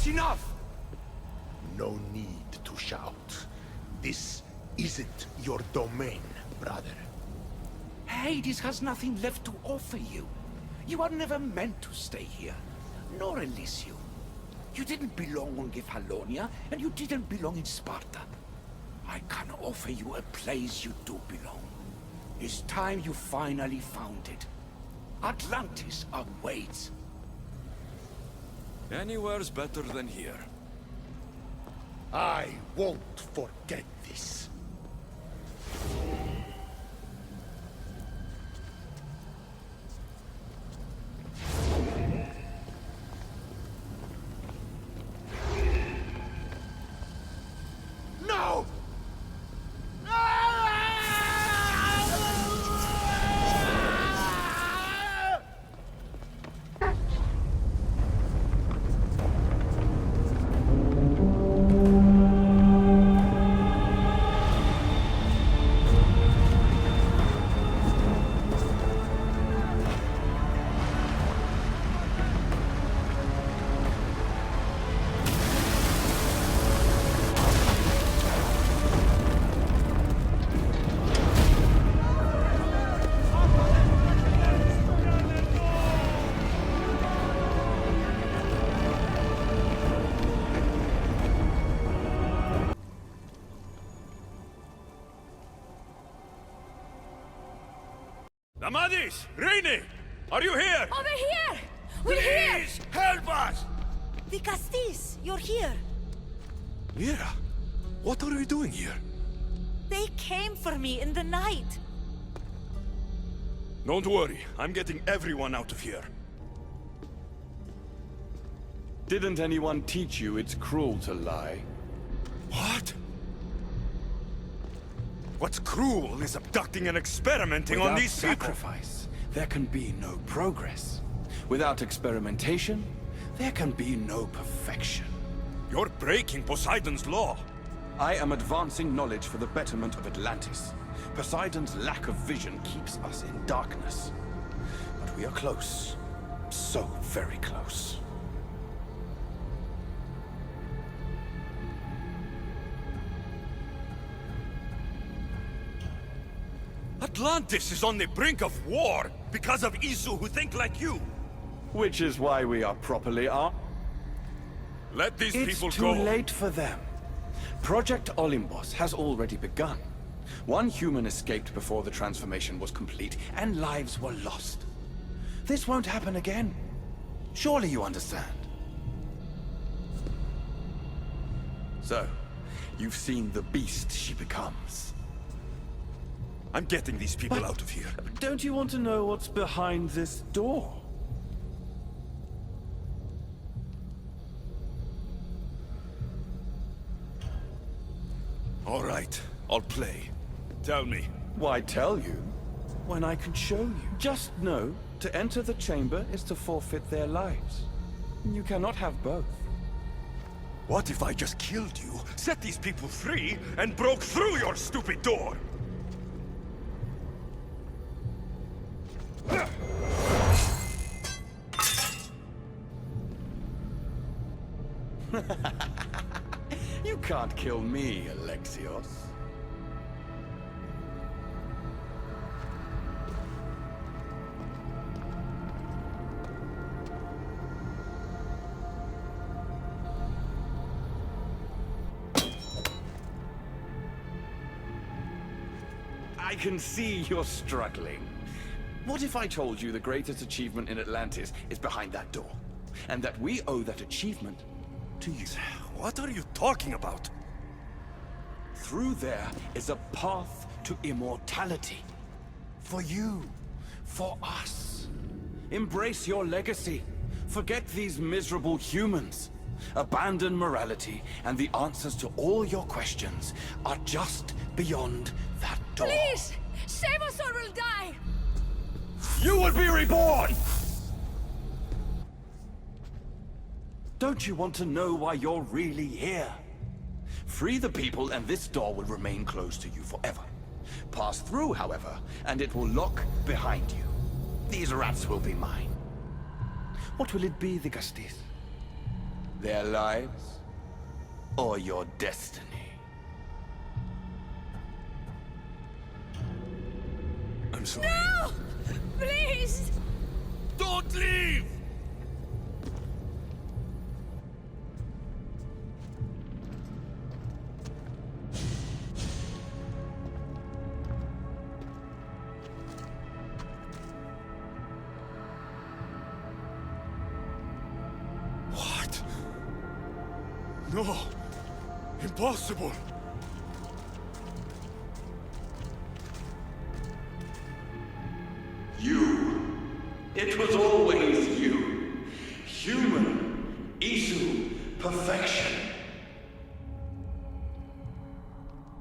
That's enough! No need to shout. This isn't your domain, brother. Hades has nothing left to offer you. You are never meant to stay here, nor Elysium. You didn't belong on Kefalonia, and you didn't belong in Sparta. I can offer you a place you do belong. It's time you finally found it. Atlantis awaits. Anywhere's better than here. I won't forget this. No! Amadis! Rainy! Are you here? Over here! We're here! Please, help us! The Castis, you're here. Mira, what are you doing here? They came for me in the night. Don't worry, I'm getting everyone out of here. Didn't anyone teach you it's cruel to lie? What? What's cruel is abducting and experimenting on these people. Without sacrifice, there can be no progress. Without experimentation, there can be no perfection. You're breaking Poseidon's law. I am advancing knowledge for the betterment of Atlantis. Poseidon's lack of vision keeps us in darkness. But we are close. So very close. Atlantis is on the brink of war because of Isu who think like you. Which is why we are properly armed. Let these It's people too go. late for them. Project Olympus has already begun. One human escaped before the transformation was complete, and lives were lost. This won't happen again. Surely you understand. So, you've seen the beast she becomes. I'm getting these people out of here. Don't you want to know what's behind this door? All right, I'll play. Tell me. Why tell you when I can show you? Just know, to enter the chamber is to forfeit their lives. You cannot have both. What if I just killed you, set these people free, and broke through your stupid door? You can't kill me, Alexios. I can see you're struggling. What if I told you the greatest achievement in Atlantis is behind that door? And that we owe that achievement to you? What are you talking about? Through there is a path to immortality. For you. For us. Embrace your legacy. Forget these miserable humans. Abandon morality, and the answers to all your questions are just beyond that door. Please! Save us or we'll die! You will be reborn! Don't you want to know why you're really here? Free the people and this door will remain closed to you forever. Pass through, however, and it will lock behind you. These rats will be mine. What will it be, the Gastis? Their lives, or your destiny? I'm sorry. No! Please! Don't leave! What? No! Impossible! You. It was always you. Human. Isu. Perfection.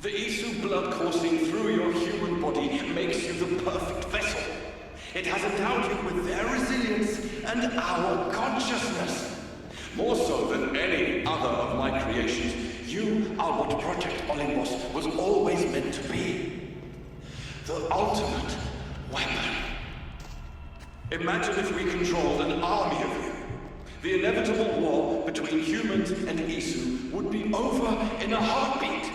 The Isu blood coursing through your human body makes you the perfect vessel. It has endowed you with their resilience and our consciousness. More so than any other of my creations, you are what Project Olympus was always meant to be. The ultimate weapon. Imagine if we controlled an army of you. The inevitable war between humans and Isu would be over in a heartbeat.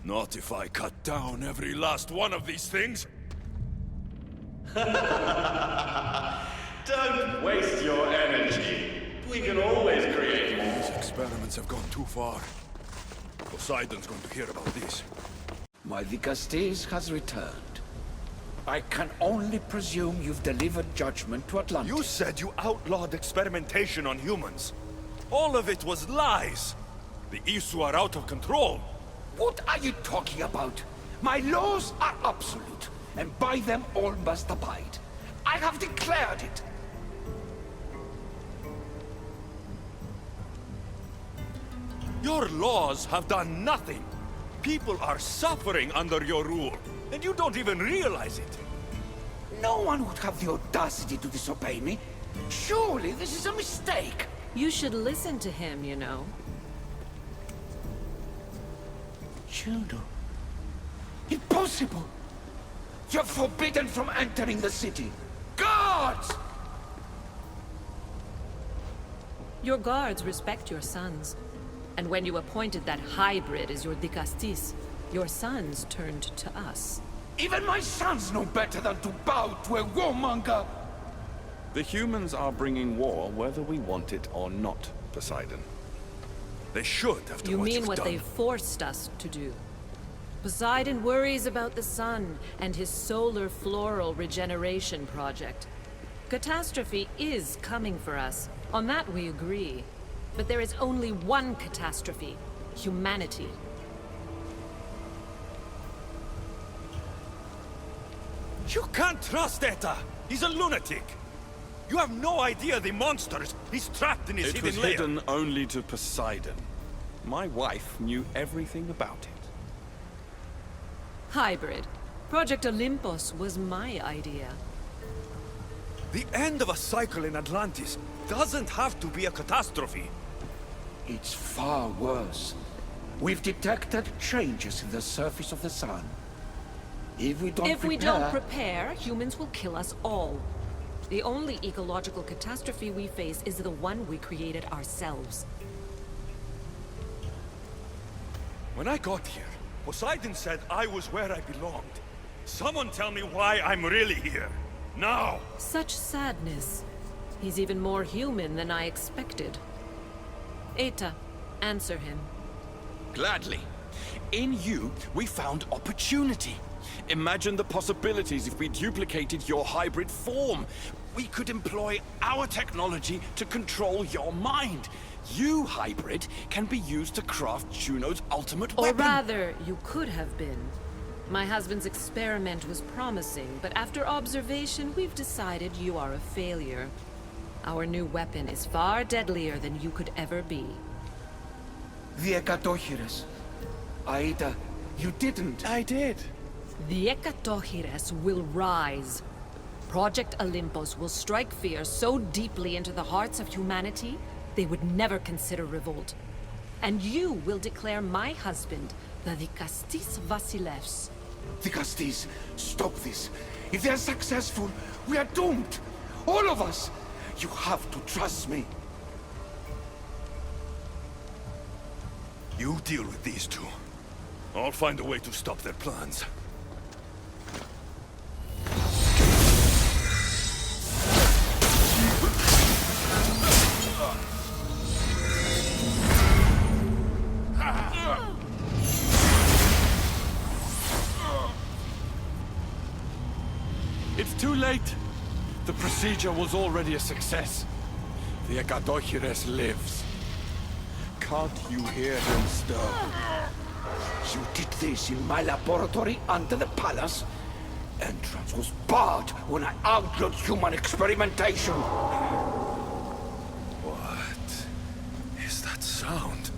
Not if I cut down every last one of these things. Don't waste your energy. We can always create more. These experiments have gone too far. Poseidon's going to hear about this. My Vicastes has returned. I can only presume you've delivered judgment to Atlantis. You said you outlawed experimentation on humans. All of it was lies. The Isu are out of control. What are you talking about? My laws are absolute, and by them all must abide. I have declared it. Your laws have done nothing. People are suffering under your rule, and you don't even realize it. No one would have the audacity to disobey me. Surely this is a mistake. You should listen to him, you know. Juno. Impossible! You're forbidden from entering the city. Guards! Your guards respect your sons. And when you appointed that hybrid as your Dicastis, your sons turned to us. Even my sons know better than to bow to a warmonger! The humans are bringing war whether we want it or not, Poseidon. They should, after You what mean you've what done. they forced us to do. Poseidon worries about the sun and his solar floral regeneration project. Catastrophe is coming for us. On that we agree. But there is only one catastrophe. Humanity. You can't trust Eta! He's a lunatic! You have no idea the monsters he's trapped in his It hidden was lair. hidden only to Poseidon. My wife knew everything about it. Hybrid. Project Olympus was my idea. The end of a cycle in Atlantis doesn't have to be a catastrophe. It's far worse. We've detected changes in the surface of the sun. If we don't prepare, humans will kill us all. The only ecological catastrophe we face is the one we created ourselves. When I got here, Poseidon said I was where I belonged. Someone tell me why I'm really here. Now! Such sadness. He's even more human than I expected. Eta, answer him. Gladly. In you, we found opportunity. Imagine the possibilities if we duplicated your hybrid form. We could employ our technology to control your mind. You, hybrid, can be used to craft Juno's ultimate Or weapon. rather, you could have been. My husband's experiment was promising, but after observation, we've decided you are a failure. Our new weapon is far deadlier than you could ever be. The Ekatochires. Aida, you didn't. I did. The Ekatochires will rise. Project Olympus will strike fear so deeply into the hearts of humanity, they would never consider revolt. And you will declare my husband the Dicastis Vasilevs. Vicastes, stop this. If they're successful, we are doomed. All of us! You have to trust me. You deal with these two. I'll find a way to stop their plans. It's too late. The procedure was already a success. The Ekadochires lives. Can't you hear him stir? You did this in my laboratory under the palace. Entrance was barred when I outlawed human experimentation. What is that sound?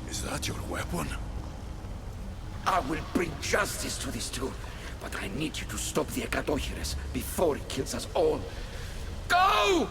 Is that your weapon? I will bring justice to these two, but I need you to stop the Ekadochires before it kills us all. Go!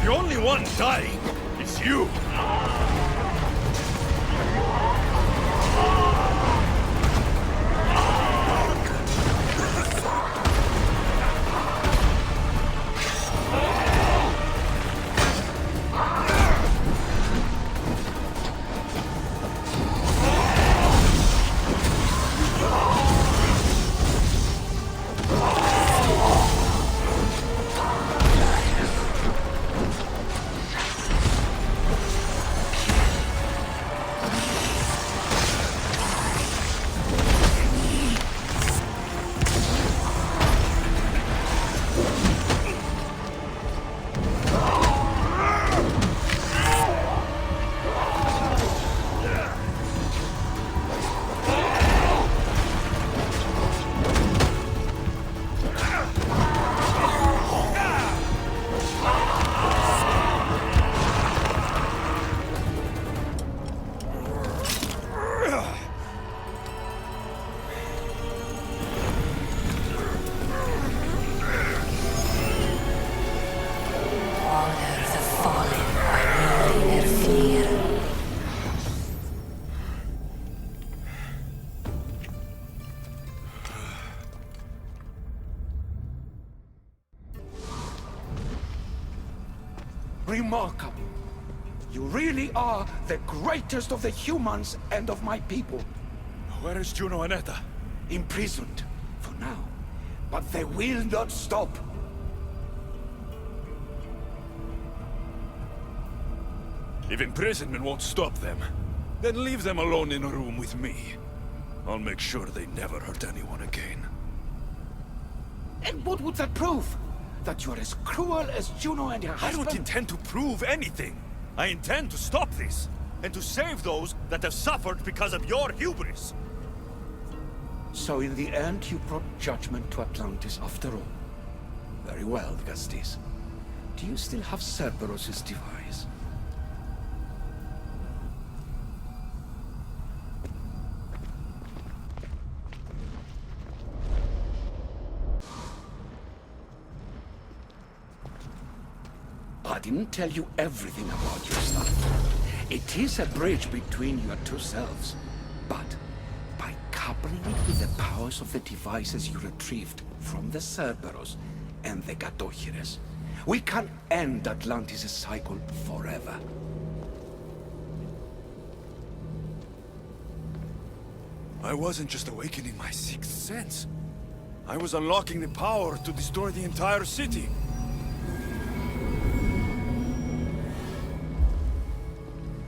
The only one dying is you! remarkable. You really are the greatest of the humans and of my people. Where is Juno and Etta? Imprisoned, for now. But they will not stop. If imprisonment won't stop them, then leave them alone in a room with me. I'll make sure they never hurt anyone again. And what would that prove? That you're as cruel as Juno and her I husband? don't intend to prove anything. I intend to stop this, and to save those that have suffered because of your hubris. So in the end, you brought judgment to Atlantis after all. Very well, Gustis. Do you still have Cerberus' device? I didn't tell you everything about your stuff. It is a bridge between your two selves. But by coupling it with the powers of the devices you retrieved from the Cerberus and the Gatohires, we can end Atlantis' cycle forever. I wasn't just awakening my sixth sense. I was unlocking the power to destroy the entire city.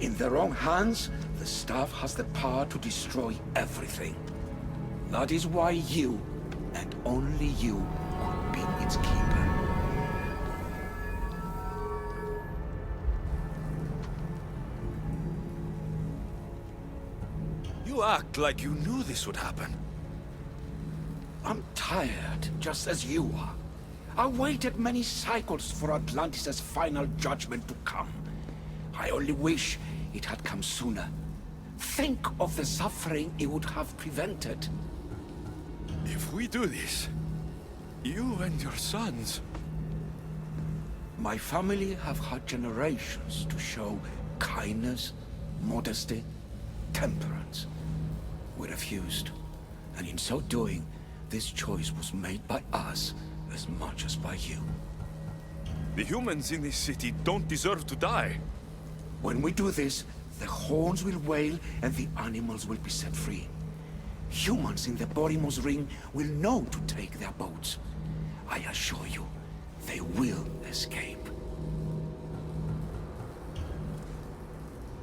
In the wrong hands, the staff has the power to destroy everything. That is why you, and only you, could be its keeper. You act like you knew this would happen. I'm tired, just as you are. I waited many cycles for Atlantis' final judgment to come. I only wish it had come sooner. Think of the suffering it would have prevented. If we do this, you and your sons... My family have had generations to show kindness, modesty, temperance. We refused, and in so doing, this choice was made by us as much as by you. The humans in this city don't deserve to die. When we do this, the horns will wail and the animals will be set free. Humans in the Borymos Ring will know to take their boats. I assure you, they will escape.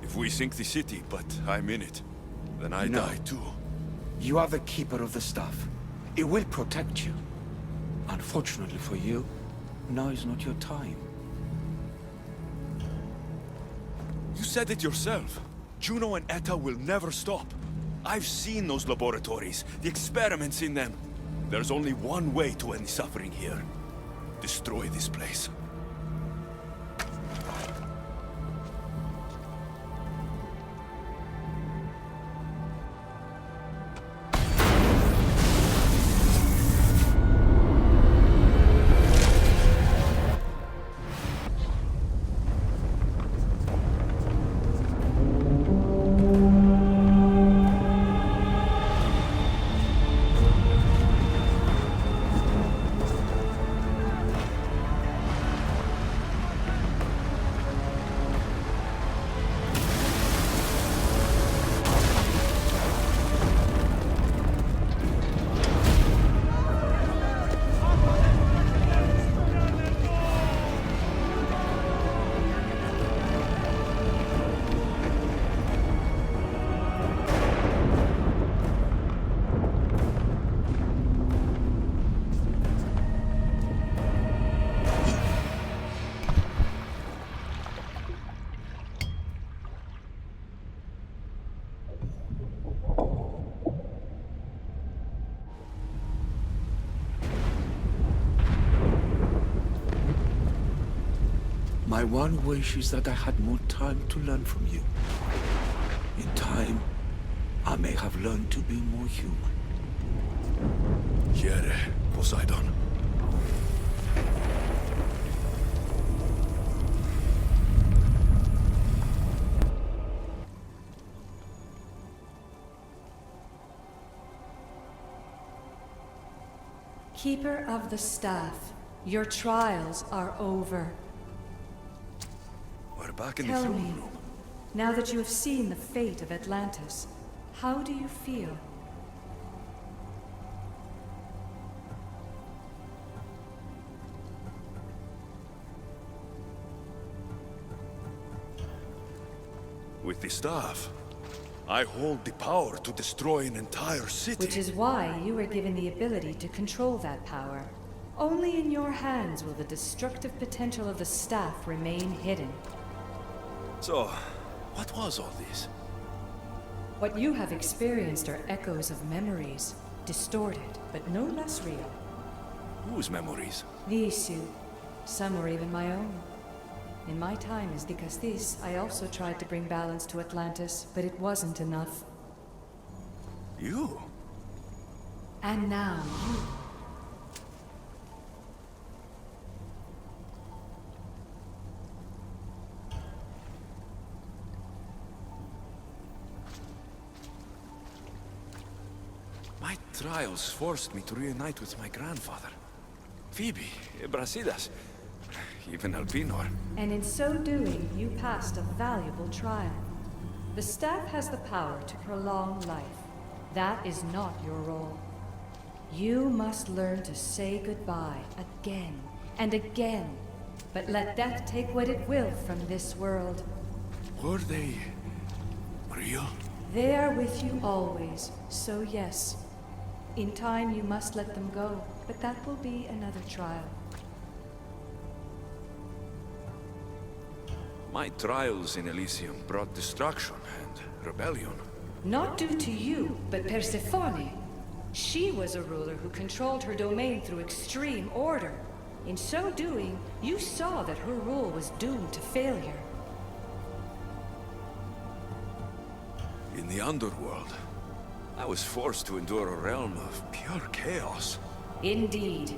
If we sink the city, but I'm in it, then I No. die too. You are the keeper of the staff. It will protect you. Unfortunately for you, now is not your time. You said it yourself. Juno and Etta will never stop. I've seen those laboratories, the experiments in them. There's only one way to end the suffering here. Destroy this place. My one wish is that I had more time to learn from you. In time, I may have learned to be more human. Here, Poseidon. Keeper of the Staff, your trials are over. back in the Tell throne me, room. now that you have seen the fate of Atlantis, how do you feel? With the staff, I hold the power to destroy an entire city. Which is why you were given the ability to control that power. Only in your hands will the destructive potential of the staff remain hidden. So, what was all this? What you have experienced are echoes of memories, distorted, but no less real. Whose memories? These two, some were even my own. In my time as Dicastis, I also tried to bring balance to Atlantis, but it wasn't enough. You? And now, you. My trials forced me to reunite with my grandfather. Phoebe, Brasidas, even Alpinor. And in so doing, you passed a valuable trial. The staff has the power to prolong life. That is not your role. You must learn to say goodbye again and again, but let death take what it will from this world. Were they real? They are with you always, so yes. In time you must let them go, but that will be another trial. My trials in Elysium brought destruction and rebellion. Not due to you, but Persephone. She was a ruler who controlled her domain through extreme order. In so doing, you saw that her rule was doomed to failure. In the underworld, I was forced to endure a realm of pure chaos. Indeed.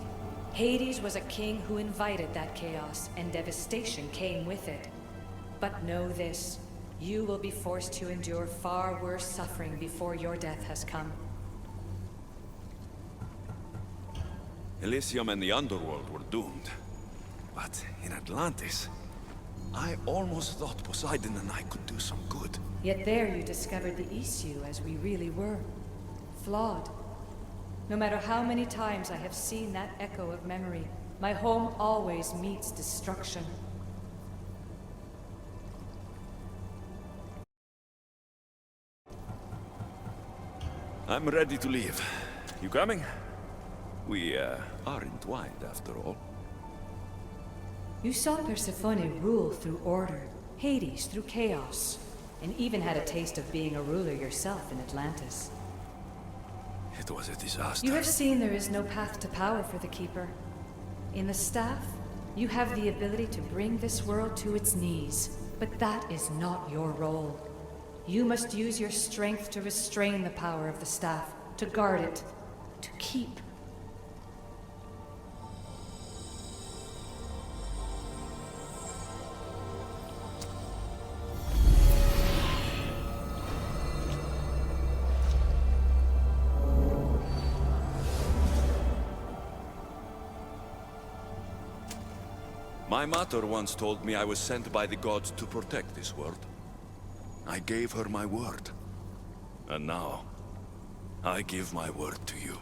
Hades was a king who invited that chaos, and devastation came with it. But know this, you will be forced to endure far worse suffering before your death has come. Elysium and the underworld were doomed. But in Atlantis, I almost thought Poseidon and I could do some good. Yet there you discovered the issue as we really were. Flawed. No matter how many times I have seen that echo of memory, my home always meets destruction. I'm ready to leave. You coming? We, are entwined after all. You saw Persephone rule through order, Hades through chaos, and even had a taste of being a ruler yourself in Atlantis. It was a disaster. You have seen there is no path to power for the Keeper. In the staff, you have the ability to bring this world to its knees, but that is not your role. You must use your strength to restrain the power of the staff, to guard it, to keep. My mother once told me I was sent by the gods to protect this world. I gave her my word. And now, I give my word to you.